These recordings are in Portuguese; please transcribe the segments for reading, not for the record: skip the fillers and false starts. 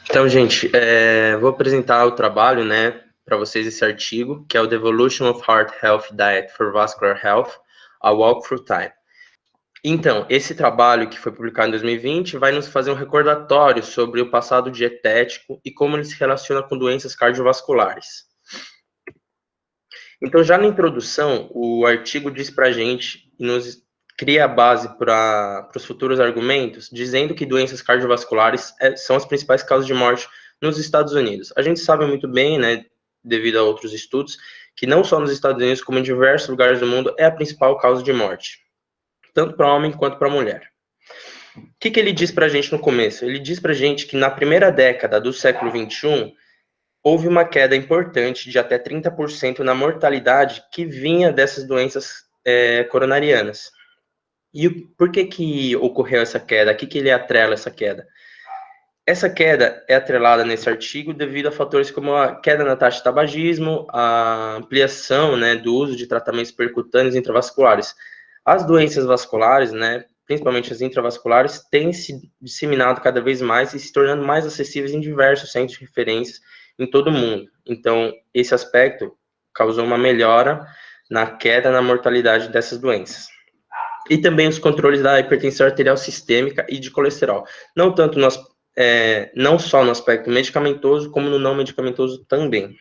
Então, gente, vou apresentar o trabalho, né, para vocês esse artigo, que é o The Evolution of Heart Health Diet for Vascular Health, a Walk Through Time. Então, esse trabalho que foi publicado em 2020 vai nos fazer um recordatório sobre o passado dietético e como ele se relaciona com doenças cardiovasculares. Então, já na introdução, o artigo diz para a gente e nos cria a base para os futuros argumentos, dizendo que doenças cardiovasculares são as principais causas de morte nos Estados Unidos. A gente sabe muito bem, né, devido a outros estudos, que não só nos Estados Unidos, como em diversos lugares do mundo, é a principal causa de morte, tanto para homem quanto para mulher. O que ele diz para a gente no começo? Ele diz para a gente que na primeira década do século XXI, houve uma queda importante de até 30% na mortalidade que vinha dessas doenças coronarianas. E por que ocorreu essa queda? A que ele atrela essa queda? Essa queda é atrelada nesse artigo devido a fatores como a queda na taxa de tabagismo, a ampliação, né, do uso de tratamentos percutâneos intravasculares. As doenças vasculares, né, principalmente as intravasculares, têm se disseminado cada vez mais e se tornando mais acessíveis em diversos centros de referência em todo o mundo. Então, esse aspecto causou uma melhora na queda na mortalidade dessas doenças. E também os controles da hipertensão arterial sistêmica e de colesterol. Não tanto não só no aspecto medicamentoso, como no não medicamentoso também.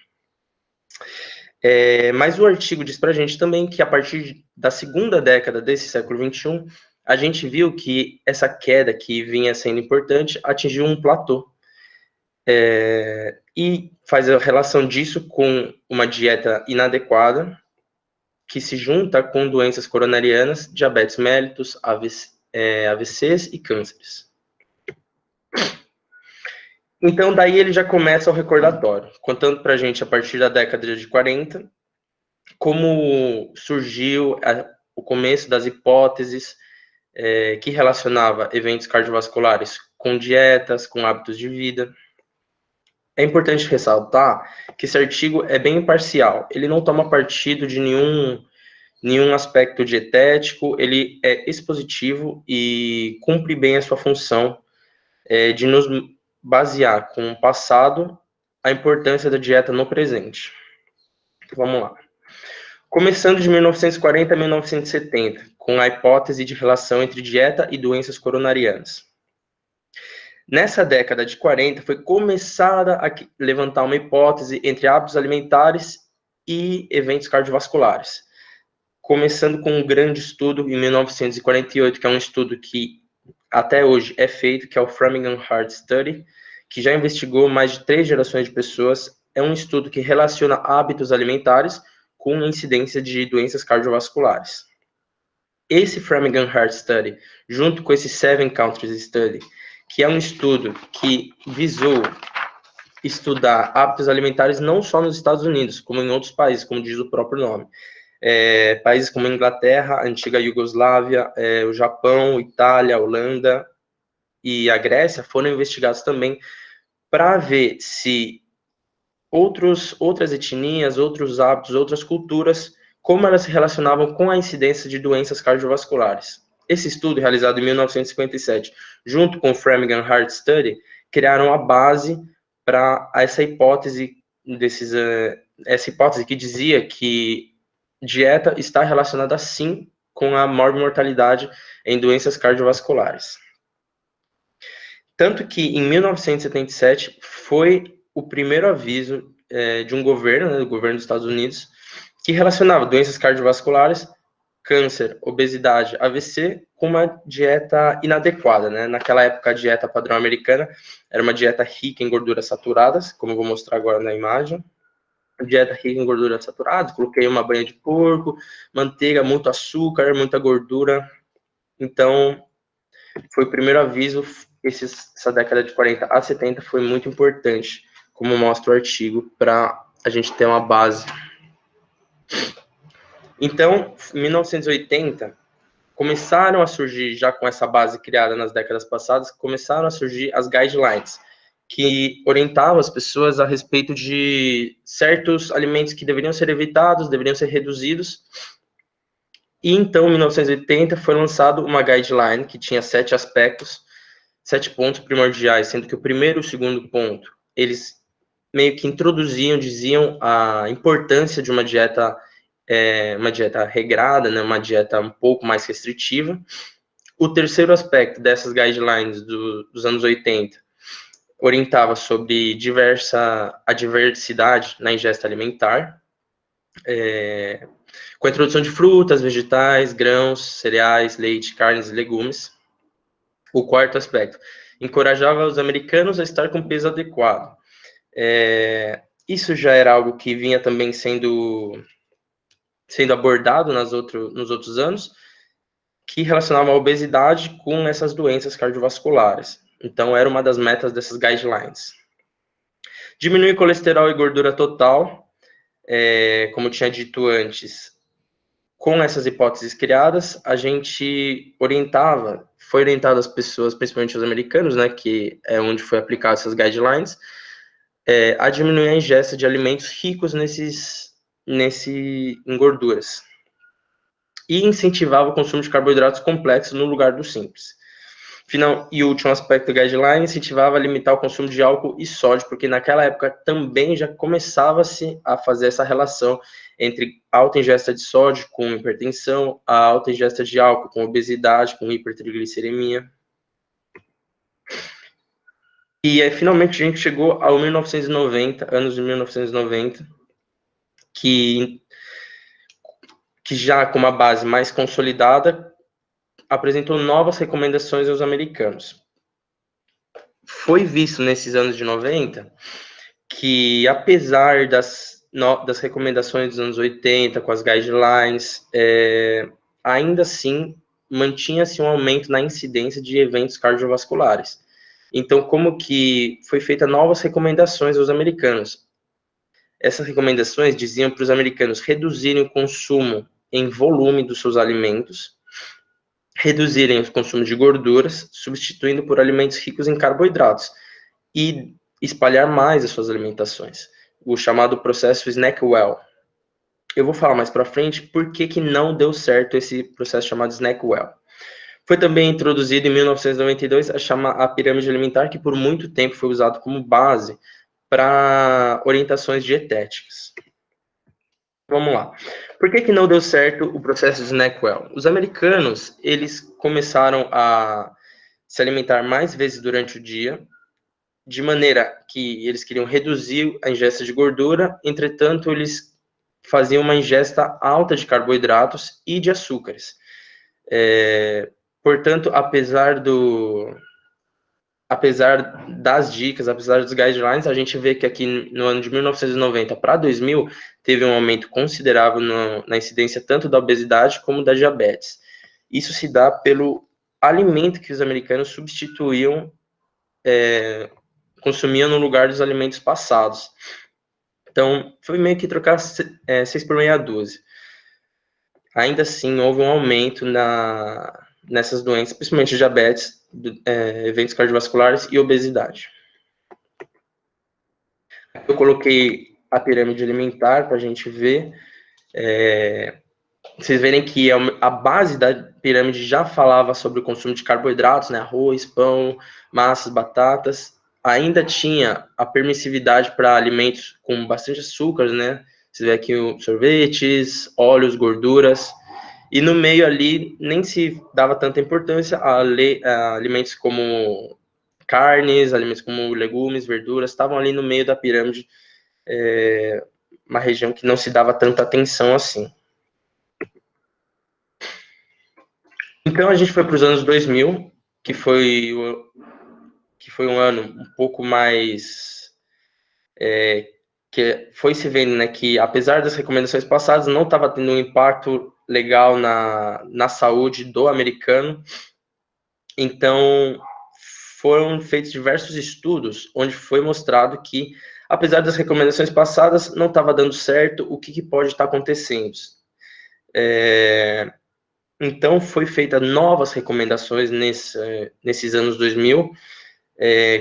Mas o artigo diz para a gente também que a partir da segunda década desse século XXI, a gente viu que essa queda que vinha sendo importante atingiu um platô. E faz a relação disso com uma dieta inadequada, que se junta com doenças coronarianas, diabetes mellitus, AVCs e cânceres. Então, daí ele já começa o recordatório, contando para a gente, a partir da década de 40, como surgiu o começo das hipóteses que relacionava eventos cardiovasculares com dietas, com hábitos de vida. É importante ressaltar que esse artigo é bem imparcial, ele não toma partido de nenhum aspecto dietético, ele é expositivo e cumpre bem a sua função de nos basear com o passado a importância da dieta no presente. Vamos lá. Começando de 1940 a 1970, com a hipótese de relação entre dieta e doenças coronarianas. Nessa década de 40, foi começada a levantar uma hipótese entre hábitos alimentares e eventos cardiovasculares. Começando com um grande estudo em 1948, que é um estudo que até hoje é feito, que é o Framingham Heart Study, que já investigou mais de 3 gerações de pessoas. É um estudo que relaciona hábitos alimentares com incidência de doenças cardiovasculares. Esse Framingham Heart Study, junto com esse Seven Countries Study, que é um estudo que visou estudar hábitos alimentares não só nos Estados Unidos, como em outros países, como diz o próprio nome. Países como a Inglaterra, a antiga Iugoslávia, o Japão, Itália, Holanda e a Grécia foram investigados também para ver se outras etnias, outros hábitos, outras culturas, como elas se relacionavam com a incidência de doenças cardiovasculares. Esse estudo, realizado em 1957, junto com o Framingham Heart Study, criaram a base para essa hipótese que dizia que dieta está relacionada, sim, com a maior mortalidade em doenças cardiovasculares. Tanto que, em 1977, foi o primeiro aviso de um governo, né, do governo dos Estados Unidos, que relacionava doenças cardiovasculares, câncer, obesidade, AVC, com uma dieta inadequada, né? Naquela época, a dieta padrão americana era uma dieta rica em gorduras saturadas, como eu vou mostrar agora na imagem. Dieta rica em gorduras saturadas, coloquei uma banha de porco, manteiga, muito açúcar, muita gordura. Então, foi o primeiro aviso. Essa década de 40 a 70 foi muito importante, como mostra o artigo, para a gente ter uma base. Então, em 1980, começaram a surgir, já com essa base criada nas décadas passadas, começaram a surgir as guidelines, que orientavam as pessoas a respeito de certos alimentos que deveriam ser evitados, deveriam ser reduzidos. E então, em 1980, foi lançado uma guideline que tinha 7 aspectos, 7 pontos primordiais, sendo que o primeiro e o segundo ponto, eles meio que diziam a importância de uma dieta regrada, né, uma dieta um pouco mais restritiva. O terceiro aspecto dessas guidelines dos anos 80 orientava sobre a diversidade na ingesta alimentar, com a introdução de frutas, vegetais, grãos, cereais, leite, carnes e legumes. O quarto aspecto, encorajava os americanos a estar com peso adequado. Isso já era algo que vinha também sendo abordado nos outros anos, que relacionava a obesidade com essas doenças cardiovasculares. Então, era uma das metas dessas guidelines. Diminuir colesterol e gordura total, como eu tinha dito antes, com essas hipóteses criadas, a gente foi orientado as pessoas, principalmente os americanos, né, que é onde foi aplicado essas guidelines, a diminuir a ingesta de alimentos ricos em gorduras. E incentivava o consumo de carboidratos complexos no lugar do simples. E o último aspecto do guideline, incentivava a limitar o consumo de álcool e sódio, porque naquela época também já começava-se a fazer essa relação entre alta ingesta de sódio com hipertensão, a alta ingesta de álcool com obesidade, com hipertrigliceridemia. E aí, finalmente, a gente chegou ao 1990, anos de 1990, que já com uma base mais consolidada, apresentou novas recomendações aos americanos. Foi visto nesses anos de 90 que, apesar das recomendações dos anos 80, com as guidelines, ainda assim mantinha-se um aumento na incidência de eventos cardiovasculares. Então, como que foi feita novas recomendações aos americanos? Essas recomendações diziam para os americanos reduzirem o consumo em volume dos seus alimentos, reduzirem o consumo de gorduras, substituindo por alimentos ricos em carboidratos, e espalhar mais as suas alimentações, o chamado processo SnackWell. Eu vou falar mais para frente por que não deu certo esse processo chamado SnackWell. Foi também introduzido em 1992 a pirâmide alimentar, que por muito tempo foi usado como base para orientações dietéticas. Vamos lá. Por que não deu certo o processo de SnackWell? Os americanos, eles começaram a se alimentar mais vezes durante o dia, de maneira que eles queriam reduzir a ingesta de gordura, entretanto, eles faziam uma ingesta alta de carboidratos e de açúcares. Portanto, apesar das dicas, apesar dos guidelines, a gente vê que aqui no ano de 1990 para 2000 teve um aumento considerável na incidência tanto da obesidade como da diabetes. Isso se dá pelo alimento que os americanos consumiam no lugar dos alimentos passados. Então, foi meio que trocar 6 por meia dúzia. Ainda assim, houve um aumento nessas doenças, principalmente diabetes, eventos cardiovasculares e obesidade. Eu coloquei a pirâmide alimentar para a gente ver. Vocês verem que a base da pirâmide já falava sobre o consumo de carboidratos, né? Arroz, pão, massas, batatas. Ainda tinha a permissividade para alimentos com bastante açúcar, né? Você vê aqui sorvetes, óleos, gorduras. E no meio ali nem se dava tanta importância a alimentos como carnes, alimentos como legumes, verduras, estavam ali no meio da pirâmide, uma região que não se dava tanta atenção assim. Então a gente foi para os anos 2000, que foi um ano um pouco mais que foi se vendo, né, que apesar das recomendações passadas, não estava tendo um impacto legal na saúde do americano. Então, foram feitos diversos estudos onde foi mostrado que, apesar das recomendações passadas, não estava dando certo, o que pode estar acontecendo. Então, foi feita novas recomendações nesses anos 2000,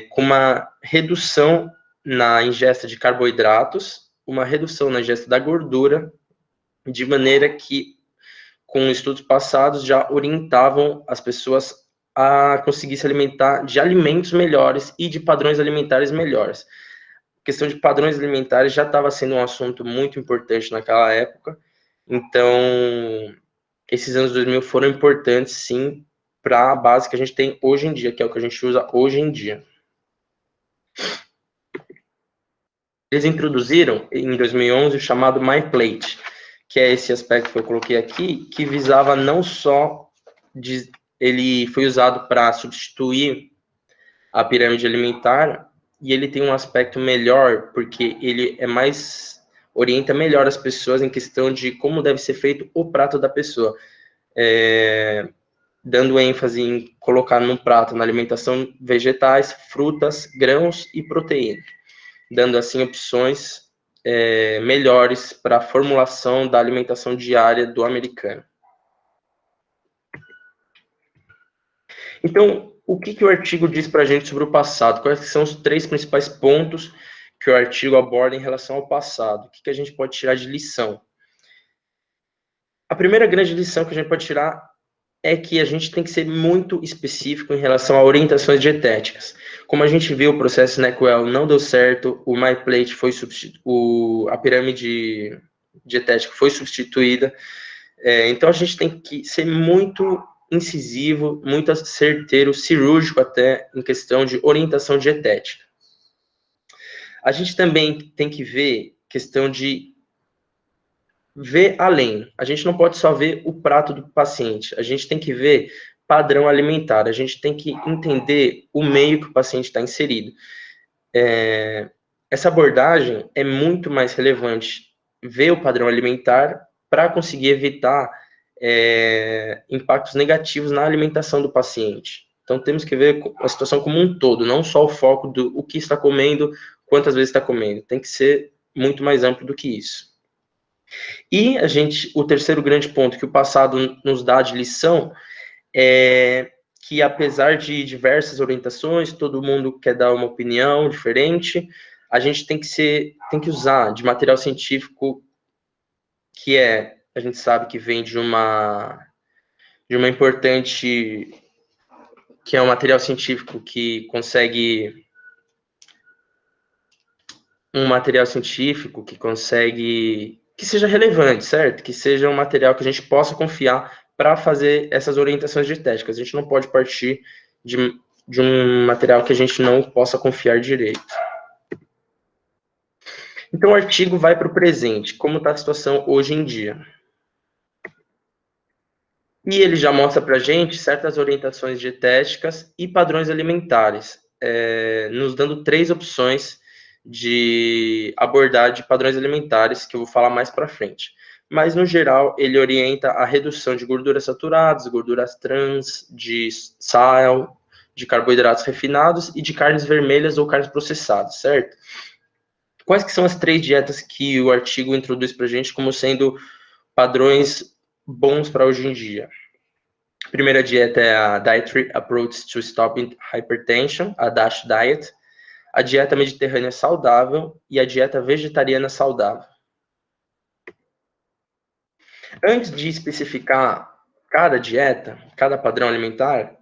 com uma redução na ingesta de carboidratos, uma redução na ingesta da gordura, de maneira que, com estudos passados, já orientavam as pessoas a conseguir se alimentar de alimentos melhores e de padrões alimentares melhores. A questão de padrões alimentares já estava sendo um assunto muito importante naquela época, então esses anos 2000 foram importantes, sim, para a base que a gente tem hoje em dia, que é o que a gente usa hoje em dia. Eles introduziram, em 2011, o chamado MyPlate, que é esse aspecto que eu coloquei aqui, que visava não só... ele foi usado para substituir a pirâmide alimentar, e ele tem um aspecto melhor, porque ele é mais... orienta melhor as pessoas em questão de como deve ser feito o prato da pessoa. Dando ênfase em colocar no prato, na alimentação, vegetais, frutas, grãos e proteína, dando assim opções melhores para a formulação da alimentação diária do americano. Então, o que o artigo diz para a gente sobre o passado? Quais são os 3 principais pontos que o artigo aborda em relação ao passado? O que a gente pode tirar de lição? A primeira grande lição que a gente pode tirar é que a gente tem que ser muito específico em relação a orientações dietéticas. Como a gente viu, o processo SnackWell não deu certo, o MyPlate foi a pirâmide dietética foi substituída, então a gente tem que ser muito incisivo, muito certeiro, cirúrgico até, em questão de orientação dietética. A gente também tem que ver questão de ver além. A gente não pode só ver o prato do paciente, a gente tem que ver padrão alimentar, a gente tem que entender o meio que o paciente está inserido. Essa abordagem é muito mais relevante, ver o padrão alimentar para conseguir evitar impactos negativos na alimentação do paciente. Então, temos que ver a situação como um todo, não só o foco do o que está comendo, quantas vezes está comendo. Tem que ser muito mais amplo do que isso. E o terceiro grande ponto que o passado nos dá de lição é que, apesar de diversas orientações, todo mundo quer dar uma opinião diferente, a gente tem que usar de material científico que a gente sabe que vem de uma importante, que é um material científico que consegue que seja relevante, certo? Que seja um material que a gente possa confiar para fazer essas orientações dietéticas. A gente não pode partir de um material que a gente não possa confiar direito. Então, o artigo vai para o presente, como está a situação hoje em dia. E ele já mostra para a gente certas orientações dietéticas e padrões alimentares, nos dando 3 opções de abordar de padrões alimentares, que eu vou falar mais para frente. Mas, no geral, ele orienta a redução de gorduras saturadas, gorduras trans, de sal, de carboidratos refinados e de carnes vermelhas ou carnes processadas, certo? Quais que são as 3 dietas que o artigo introduz para a gente como sendo padrões bons para hoje em dia? A primeira dieta é a Dietary Approach to Stopping Hypertension, a DASH Diet, a dieta mediterrânea saudável e a dieta vegetariana saudável. Antes de especificar cada dieta, cada padrão alimentar,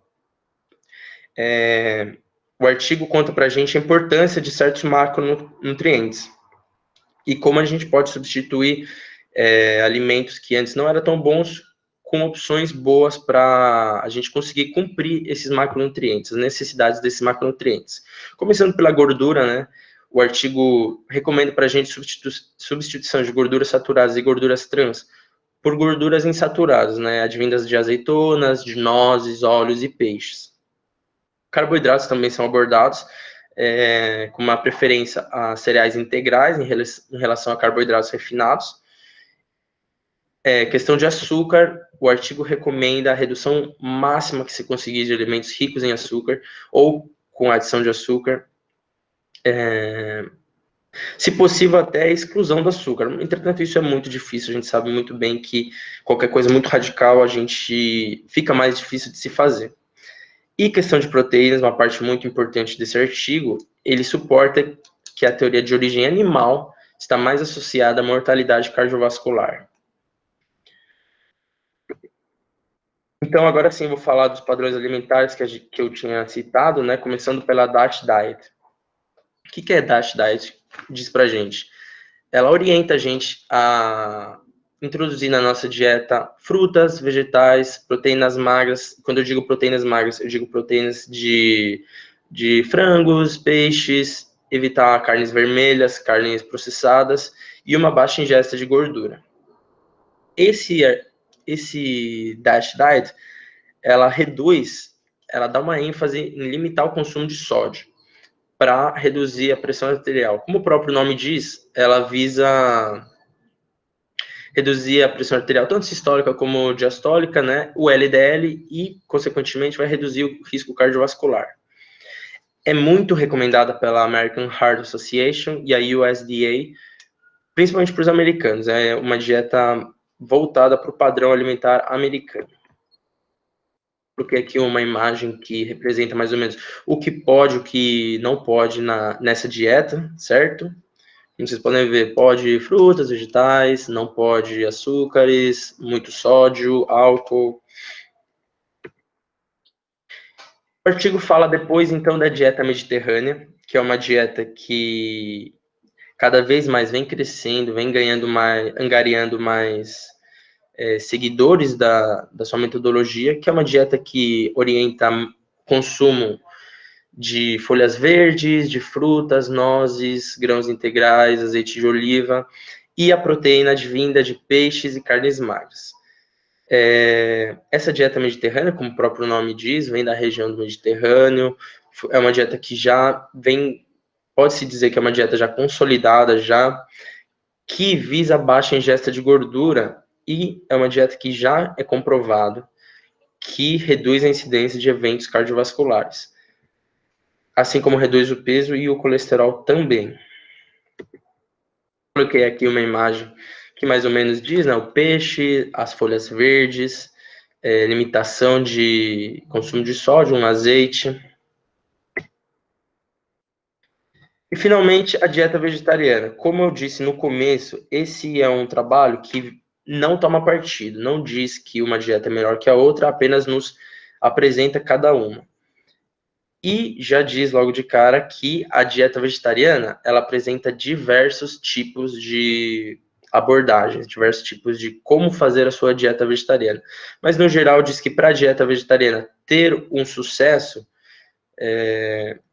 o artigo conta para a gente a importância de certos macronutrientes e como a gente pode substituir alimentos que antes não eram tão bons com opções boas para a gente conseguir cumprir esses macronutrientes, as necessidades desses macronutrientes. Começando pela gordura, né? O artigo recomenda para a gente substituição de gorduras saturadas e gorduras trans por gorduras insaturadas, né? Advindas de azeitonas, de nozes, óleos e peixes. Carboidratos também são abordados, com uma preferência a cereais integrais em relação a carboidratos refinados. Questão de açúcar, o artigo recomenda a redução máxima que se conseguir de alimentos ricos em açúcar ou com adição de açúcar. Se possível, até a exclusão do açúcar. Entretanto, isso é muito difícil, a gente sabe muito bem que qualquer coisa muito radical fica mais difícil de se fazer. E questão de proteínas, uma parte muito importante desse artigo, ele suporta que a teoria de origem animal está mais associada à mortalidade cardiovascular. Então, agora sim, vou falar dos padrões alimentares que eu tinha citado, né? Começando pela DASH Diet. O que é DASH Diet? Diz pra gente. Ela orienta a gente a introduzir na nossa dieta frutas, vegetais, proteínas magras. Quando eu digo proteínas magras, eu digo proteínas de frangos, peixes, evitar carnes vermelhas, carnes processadas e uma baixa ingesta de gordura. Esse DASH Diet, ela dá uma ênfase em limitar o consumo de sódio para reduzir a pressão arterial. Como o próprio nome diz, ela visa reduzir a pressão arterial, tanto sistólica como diastólica, né? O LDL e, consequentemente, vai reduzir o risco cardiovascular. É muito recomendada pela American Heart Association e a USDA, principalmente para os americanos. É uma dieta voltada para o padrão alimentar americano. Porque aqui uma imagem que representa mais ou menos o que pode, o que não pode nessa dieta, certo? Como vocês podem ver, pode frutas, vegetais, não pode açúcares, muito sódio, álcool. O artigo fala depois, então, da dieta mediterrânea, que é uma dieta que cada vez mais vem crescendo, vem ganhando mais, angariando mais seguidores da sua metodologia, que é uma dieta que orienta consumo de folhas verdes, de frutas, nozes, grãos integrais, azeite de oliva e a proteína advinda de peixes e carnes magras. Essa dieta mediterrânea, como o próprio nome diz, vem da região do Mediterrâneo, é uma dieta que já vem, pode-se dizer que é uma dieta já consolidada, já que visa baixa ingesta de gordura e é uma dieta que já é comprovado que reduz a incidência de eventos cardiovasculares, assim como reduz o peso e o colesterol também. Coloquei aqui uma imagem que mais ou menos diz, né, o peixe, as folhas verdes, limitação de consumo de sódio, um azeite. E, finalmente, a dieta vegetariana. Como eu disse no começo, esse é um trabalho que não toma partido, não diz que uma dieta é melhor que a outra, apenas nos apresenta cada uma. E já diz logo de cara que a dieta vegetariana, ela apresenta diversos tipos de abordagens, diversos tipos de como fazer a sua dieta vegetariana. Mas, no geral, diz que para a dieta vegetariana ter um sucesso,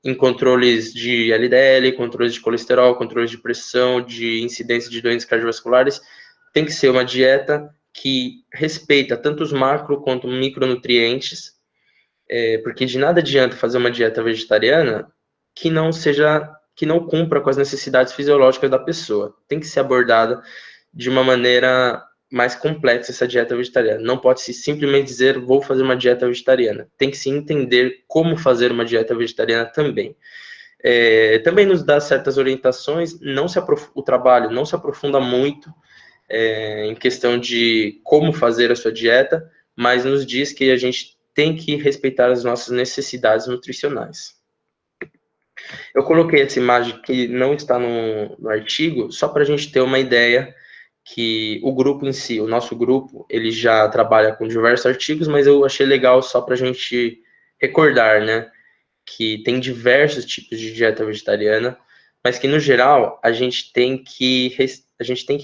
em controles de LDL, controles de colesterol, controles de pressão, de incidência de doenças cardiovasculares, tem que ser uma dieta que respeita tanto os macro quanto micronutrientes, porque de nada adianta fazer uma dieta vegetariana que não cumpra com as necessidades fisiológicas da pessoa. Tem que ser abordada de uma maneira mais complexa essa dieta vegetariana. Não pode se simplesmente dizer vou fazer uma dieta vegetariana. Tem que se entender como fazer uma dieta vegetariana também. Também nos dá certas orientações. O trabalho não se aprofunda muito em questão de como fazer a sua dieta, mas nos diz que a gente tem que respeitar as nossas necessidades nutricionais. Eu coloquei essa imagem que não está no artigo, só para a gente ter uma ideia que o grupo em si, o nosso grupo, ele já trabalha com diversos artigos, mas eu achei legal só para a gente recordar, né, que tem diversos tipos de dieta vegetariana, mas que no geral a gente tem que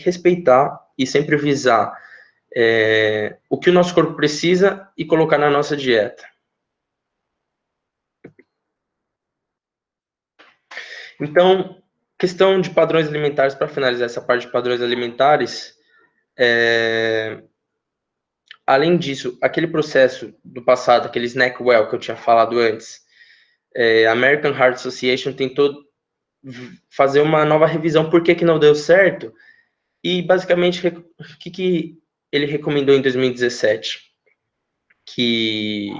respeitar e sempre visar o que o nosso corpo precisa e colocar na nossa dieta. Então, questão de padrões alimentares, para finalizar essa parte de padrões alimentares, além disso, aquele processo do passado, aquele snack well que eu tinha falado antes, a American Heart Association tentou fazer uma nova revisão, por que não deu certo, e basicamente o que ele recomendou em 2017? Que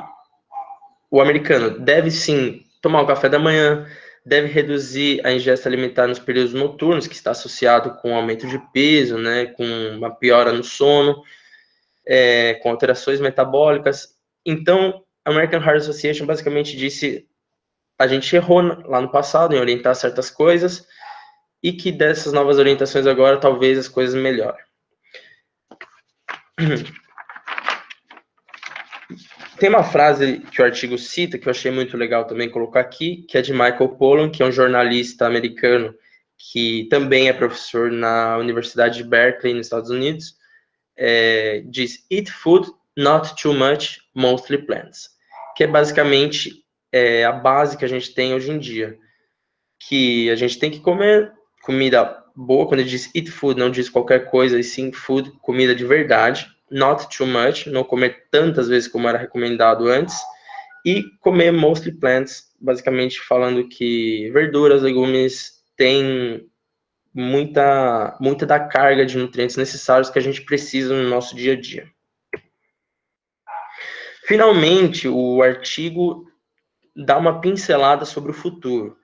o americano deve sim tomar o café da manhã, deve reduzir a ingesta alimentar nos períodos noturnos, que está associado com aumento de peso, né, com uma piora no sono, com alterações metabólicas. Então, a American Heart Association basicamente disse: a gente errou lá no passado em orientar certas coisas e que dessas novas orientações agora talvez as coisas melhorem. Tem uma frase que o artigo cita, que eu achei muito legal também colocar aqui, que é de Michael Pollan, que é um jornalista americano, que também é professor na Universidade de Berkeley, nos Estados Unidos. Diz, eat food, not too much, mostly plants. Que é basicamente a base que a gente tem hoje em dia. Que a gente tem que comer comida boa. Quando ele diz eat food, não diz qualquer coisa, e sim food, comida de verdade. Not too much, não comer tantas vezes como era recomendado antes. E comer mostly plants, basicamente falando que verduras, legumes têm muita da carga de nutrientes necessários que a gente precisa no nosso dia a dia. Finalmente, o artigo dá uma pincelada sobre o futuro,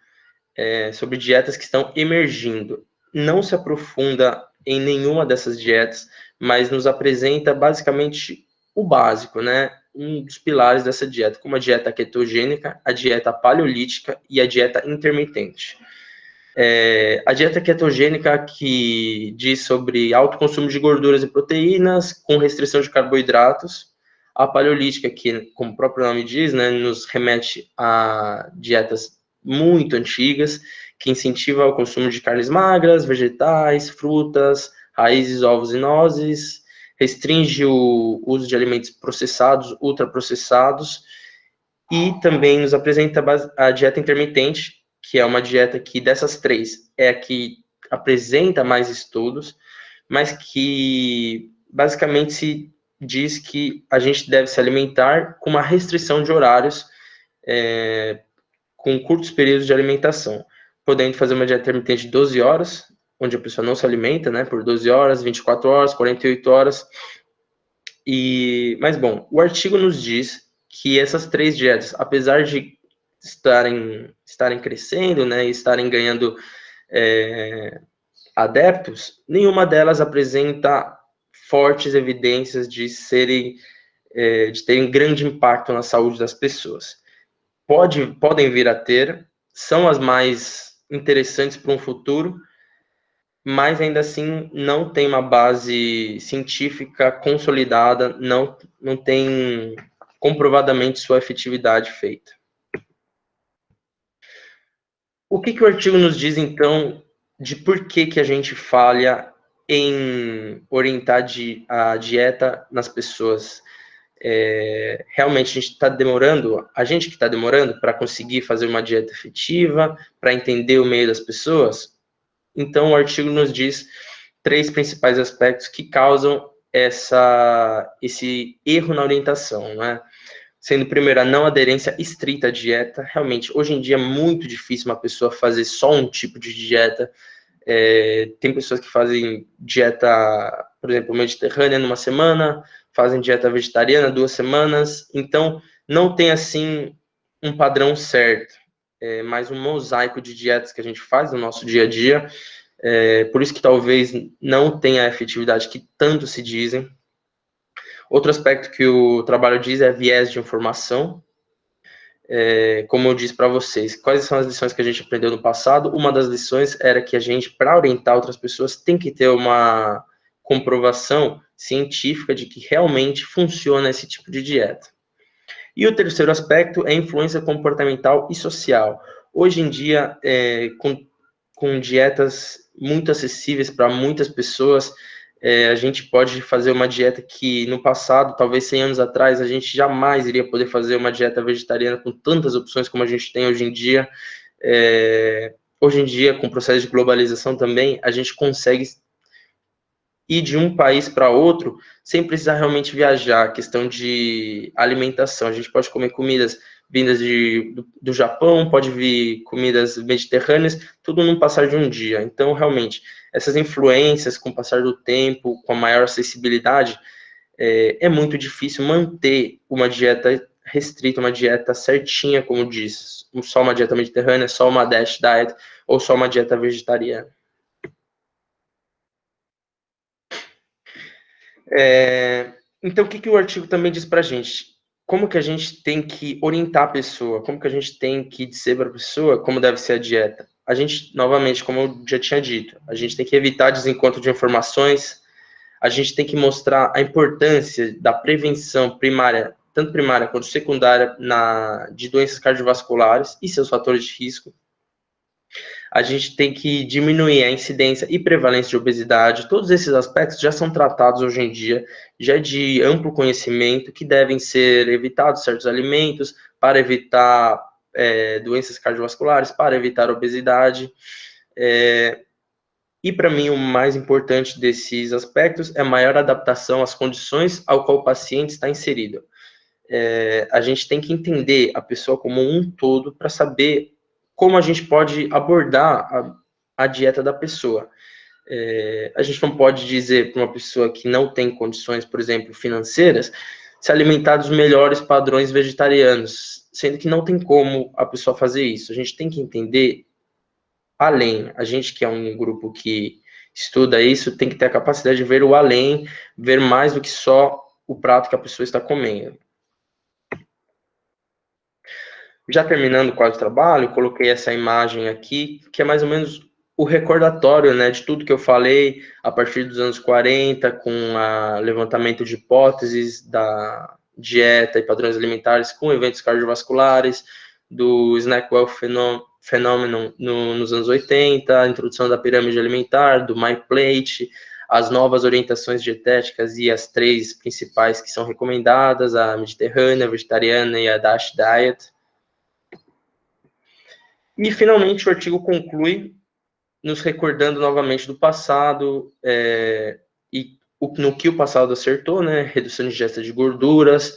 sobre dietas que estão emergindo. Não se aprofunda em nenhuma dessas dietas, mas nos apresenta basicamente o básico, né? Um dos pilares dessa dieta, como a dieta ketogênica, a dieta paleolítica e a dieta intermitente. A dieta ketogênica, que diz sobre alto consumo de gorduras e proteínas, com restrição de carboidratos. A paleolítica, que, como o próprio nome diz, né, nos remete a dietas muito antigas, que incentiva o consumo de carnes magras, vegetais, frutas, raízes, ovos e nozes, restringe o uso de alimentos processados, ultraprocessados, e também nos apresenta a dieta intermitente, que é uma dieta que, dessas três, é a que apresenta mais estudos, mas que basicamente se diz que a gente deve se alimentar com uma restrição de horários, com curtos períodos de alimentação, podendo fazer uma dieta intermitente de 12 horas, onde a pessoa não se alimenta, né, por 12 horas, 24 horas, 48 horas. Mas, bom, o artigo nos diz que essas três dietas, apesar de estarem crescendo, né, e estarem ganhando adeptos, nenhuma delas apresenta fortes evidências de terem grande impacto na saúde das pessoas. Podem vir a ter, são as mais interessantes para um futuro, mas ainda assim não tem uma base científica consolidada, não tem comprovadamente sua efetividade feita. O que o artigo nos diz, então, de por que a gente falha em orientar a dieta nas pessoas? Realmente a gente que está demorando para conseguir fazer uma dieta efetiva, para entender o meio das pessoas? Então, o artigo nos diz 3 principais aspectos que causam esse erro na orientação, né? Sendo, primeiro, a não aderência estrita à dieta. Realmente, hoje em dia é muito difícil uma pessoa fazer só um tipo de dieta. Tem pessoas que fazem dieta, por exemplo, mediterrânea numa semana, fazem dieta vegetariana 2 semanas. Então, não tem, assim, um padrão certo. Mais um mosaico de dietas que a gente faz no nosso dia a dia. Por isso que talvez não tenha a efetividade que tanto se dizem. Outro aspecto que o trabalho diz é viés de informação. Como eu disse para vocês, quais são as lições que a gente aprendeu no passado? Uma das lições era que a gente, para orientar outras pessoas, tem que ter uma comprovação científica de que realmente funciona esse tipo de dieta. E o terceiro aspecto é a influência comportamental e social. Hoje em dia, com dietas muito acessíveis para muitas pessoas, a gente pode fazer uma dieta que no passado, talvez 100 anos atrás, a gente jamais iria poder fazer uma dieta vegetariana com tantas opções como a gente tem hoje em dia. Hoje em dia, com o processo de globalização também, a gente consegue ir de um país para outro sem precisar realmente viajar. A questão de alimentação, a gente pode comer comidas vindas do Japão, pode vir comidas mediterrâneas, tudo num passar de um dia. Então, realmente, essas influências com o passar do tempo, com a maior acessibilidade, é muito difícil manter uma dieta restrita, uma dieta certinha, como diz, só uma dieta mediterrânea, só uma DASH diet, ou só uma dieta vegetariana. Então, o que o artigo também diz para a gente? Como que a gente tem que orientar a pessoa? Como que a gente tem que dizer para a pessoa como deve ser a dieta? A gente, novamente, como eu já tinha dito, a gente tem que evitar desencontro de informações, a gente tem que mostrar a importância da prevenção primária tanto primária quanto secundária, de doenças cardiovasculares e seus fatores de risco. A gente tem que diminuir a incidência e prevalência de obesidade. Todos esses aspectos já são tratados hoje em dia, já é de amplo conhecimento, que devem ser evitados certos alimentos para evitar doenças cardiovasculares, para evitar obesidade. E para mim o mais importante desses aspectos é a maior adaptação às condições ao qual o paciente está inserido. A gente tem que entender a pessoa como um todo para saber como a gente pode abordar a dieta da pessoa. A gente não pode dizer para uma pessoa que não tem condições, por exemplo, financeiras, se alimentar dos melhores padrões vegetarianos, sendo que não tem como a pessoa fazer isso. A gente tem que entender além. A gente que é um grupo que estuda isso, tem que ter a capacidade de ver o além, ver mais do que só o prato que a pessoa está comendo. Já terminando quase o trabalho, coloquei essa imagem aqui, que é mais ou menos o recordatório, né, de tudo que eu falei a partir dos anos 40, com o levantamento de hipóteses da dieta e padrões alimentares com eventos cardiovasculares, do Snackwell Phenomenon nos anos 80, a introdução da pirâmide alimentar, do MyPlate, as novas orientações dietéticas e as 3 principais que são recomendadas, a mediterrânea, a vegetariana e a DASH Diet. E, finalmente, o artigo conclui nos recordando novamente do passado e no que o passado acertou, né? Redução de ingesta de gorduras,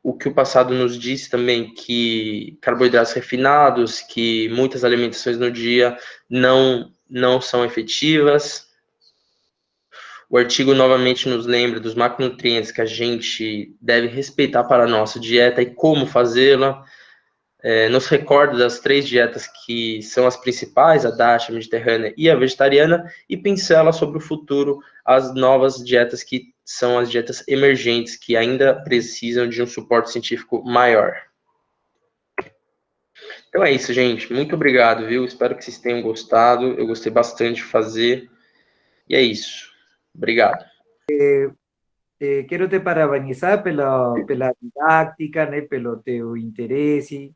o que o passado nos diz também que carboidratos refinados, que muitas alimentações no dia não são efetivas. O artigo novamente nos lembra dos macronutrientes que a gente deve respeitar para a nossa dieta e como fazê-la. Nos recorda das 3 dietas que são as principais, a DASH, a mediterrânea e a vegetariana, e pincela sobre o futuro as novas dietas que são as dietas emergentes, que ainda precisam de um suporte científico maior. Então é isso, gente. Muito obrigado, viu? Espero que vocês tenham gostado. Eu gostei bastante de fazer. E é isso. Obrigado. Quero te parabenizar pela didáctica, né, pelo teu interesse,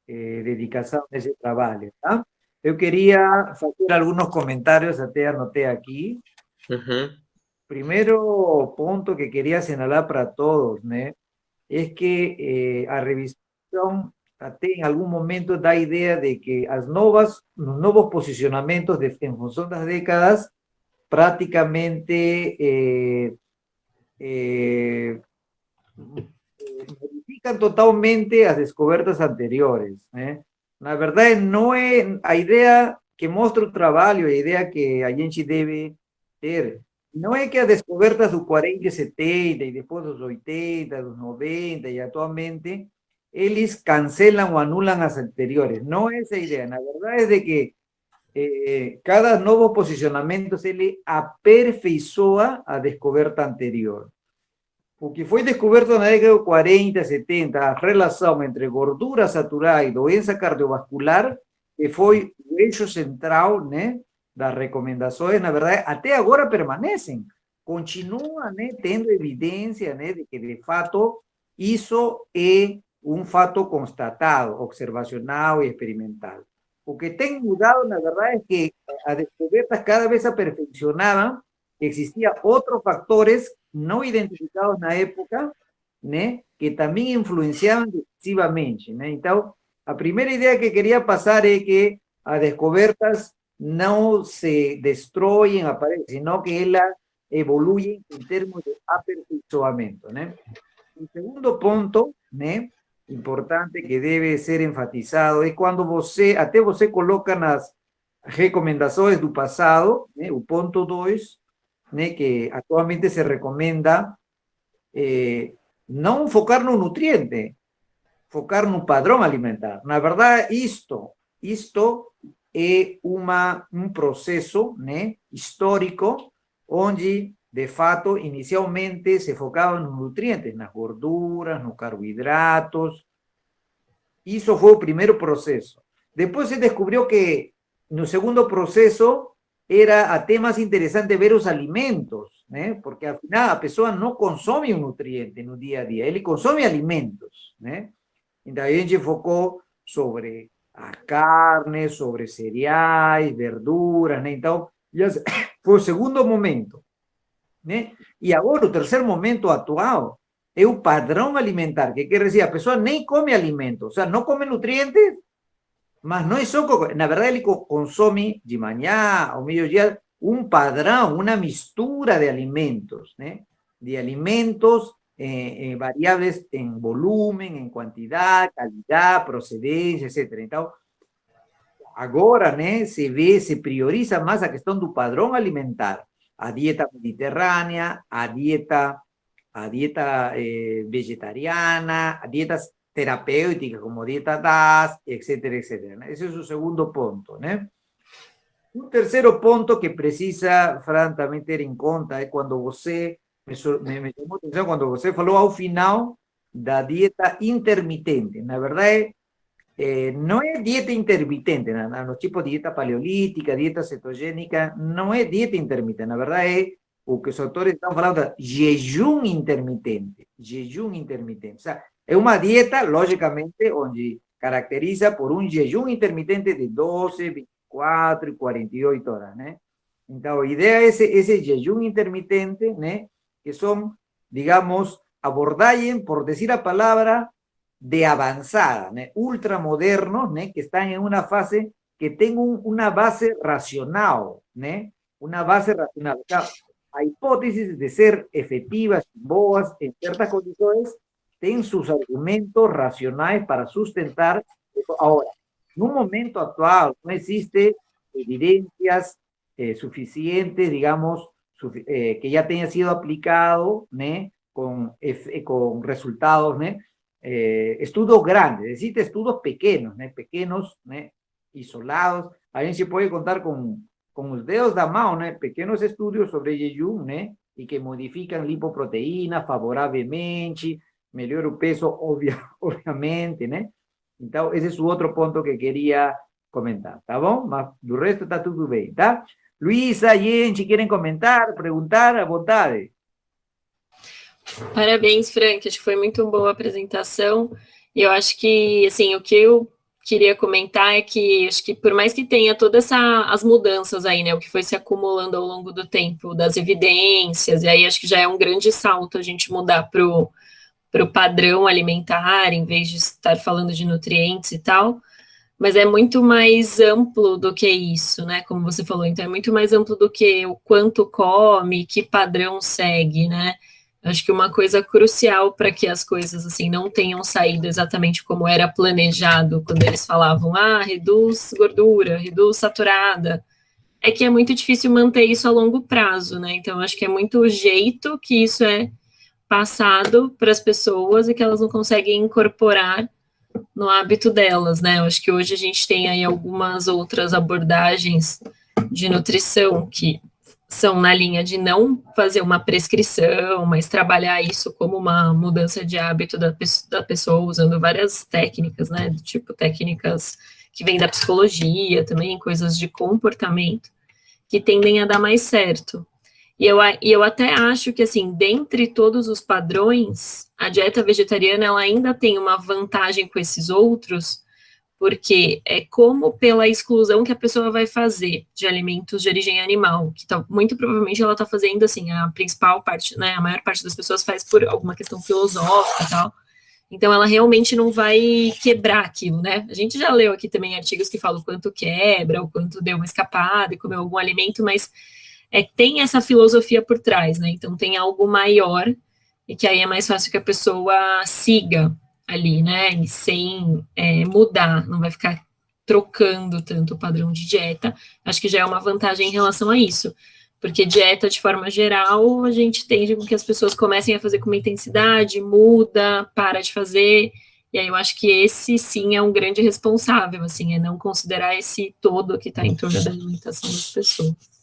dedicação nesse trabalho, tá? Eu queria fazer algunos comentários, até anotei aqui. Primero punto que quería señalar para todos, ¿no? Es que a revisión até en algún momento da idea de que los nuevos posicionamientos en función de las décadas prácticamente modifican totalmente las descubiertas anteriores. La verdad no es la idea que muestra el trabajo, la idea que a gente debe ter. Não é que as descobertas do 40 e 70 e depois dos 80, dos 90 e atualmente, eles cancelam ou anulam as anteriores. Não é essa a ideia. Na verdade é de que cada novo posicionamento ele aperfeiçoa a descoberta anterior. O que foi descoberto na década de 40, 70, a relação entre gordura saturada e doença cardiovascular, que foi o eixo central, né, das recomendações, na verdade, até agora permanecem. Continua, né, tendo evidência, né, de que, de fato, isso é um fato constatado, observacional e experimental. O que tem mudado, na verdade, é que as descobertas cada vez aperfeiçoavam, existiam outros fatores não identificados na época, né, que também influenciavam decisivamente, né? Então, a primeira ideia que queria passar é que as descobertas não se destroem, aparecem, sino que elas evoluem em termos de aperfeiçoamento, né? O segundo ponto, né, importante que deve ser enfatizado é quando até você coloca nas recomendações do passado, né, o ponto 2, né, que atualmente se recomenda não focar no nutriente, focar no padrão alimentar. Na verdade, isto é um processo, né, histórico, onde, de fato, inicialmente se focava nos nutrientes, nas gorduras, nos carboidratos. Isso foi o primeiro processo. Depois se descobriu que, no segundo processo, era até mais interessante ver os alimentos, né? Porque afinal a pessoa não consome um nutriente no dia a dia, ele consome alimentos, né? Então a gente focou sobre a carne, sobre cereais, verduras, né? Então, foi o segundo momento, né? E agora o terceiro momento atual é o padrão alimentar, que quer dizer, a pessoa nem come alimentos, ou seja, não come nutrientes, mas não é só, na verdade ele consome de manhã ao meio-dia um padrão, uma mistura de alimentos, né? De alimentos variáveis em volume, em quantidade, qualidade, procedência, etc. Então, agora, né, se prioriza mais a questão do padrão alimentar, a dieta mediterrânea, a dieta vegetariana, a dietas terapêuticas como dieta DAS, etcétera, etcétera. Né? Esse é o segundo ponto, né? Um terceiro ponto que precisa, Fran, também ter em conta é quando você, me chamou a atenção quando você falou ao final da dieta intermitente. Na verdade, não é dieta intermitente, no tipo de dieta paleolítica, dieta cetogênica, não é dieta intermitente, na verdade é o que os autores estão falando de jejum intermitente, ou seja, é uma dieta, logicamente, onde caracteriza por um jejum intermitente de 12, 24 e 48 horas, né? Então, a ideia é esse jejum intermitente, né? Que são, digamos, abordagem, por dizer a palavra, de avanzada, ¿no? Ultramodernos, ¿no? Que están en una fase que tenga una base racional, ¿no? Una base racional. O sea, a hipótesis de ser efectivas, boas, en ciertas condiciones, tienen sus argumentos racionales para sustentar. Ahora, en un momento actual no existe evidencias suficientes, digamos, que ya tenga sido aplicado, ¿no? Con resultados, ¿no? Estudios grandes, es decir, estudios pequeños, ¿no? Pequeños, ¿no? Isolados. A gente se puede contar con los dedos da mano, ¿no? Pequeños estudios sobre jejum, ¿no? Y que modifican lipoproteínas favorablemente, melhora o peso, obviamente, ¿no? Então, esse é o outro ponto que queria comentar, tá bom? Mas do resto está tudo bem, tá? Luísa, gente, querem comentar, perguntar, à vontade. Parabéns, Frank, acho que foi muito boa a apresentação, e eu acho que, assim, o que eu queria comentar é que, acho que por mais que tenha todas as mudanças aí, né, o que foi se acumulando ao longo do tempo, das evidências, e aí acho que já é um grande salto a gente mudar para o padrão alimentar, em vez de estar falando de nutrientes e tal, mas é muito mais amplo do que isso, né, como você falou, então é muito mais amplo do que o quanto come, que padrão segue, né. Acho que uma coisa crucial para que as coisas assim não tenham saído exatamente como era planejado, quando eles falavam, reduz gordura, reduz saturada, é que é muito difícil manter isso a longo prazo, né? Então, acho que é muito o jeito que isso é passado para as pessoas e que elas não conseguem incorporar no hábito delas, né? Eu acho que hoje a gente tem aí algumas outras abordagens de nutrição que são na linha de não fazer uma prescrição, mas trabalhar isso como uma mudança de hábito da pessoa usando várias técnicas, né, do tipo técnicas que vêm da psicologia também, coisas de comportamento, que tendem a dar mais certo. E eu até acho que, assim, dentre todos os padrões, a dieta vegetariana ela ainda tem uma vantagem com esses outros, porque é como pela exclusão que a pessoa vai fazer de alimentos de origem animal, que muito provavelmente ela está fazendo, assim, a principal parte, né, a maior parte das pessoas faz por alguma questão filosófica e tal, então ela realmente não vai quebrar aquilo, né, a gente já leu aqui também artigos que falam o quanto quebra, o quanto deu uma escapada e comeu algum alimento, mas tem essa filosofia por trás, né, então tem algo maior, e que aí é mais fácil que a pessoa siga ali, né, e sem mudar, não vai ficar trocando tanto o padrão de dieta, acho que já é uma vantagem em relação a isso, porque dieta, de forma geral, a gente tende com que as pessoas comecem a fazer com uma intensidade, muda, para de fazer, e aí eu acho que esse, sim, é um grande responsável, assim, é não considerar esse todo que está em torno da alimentação das pessoas.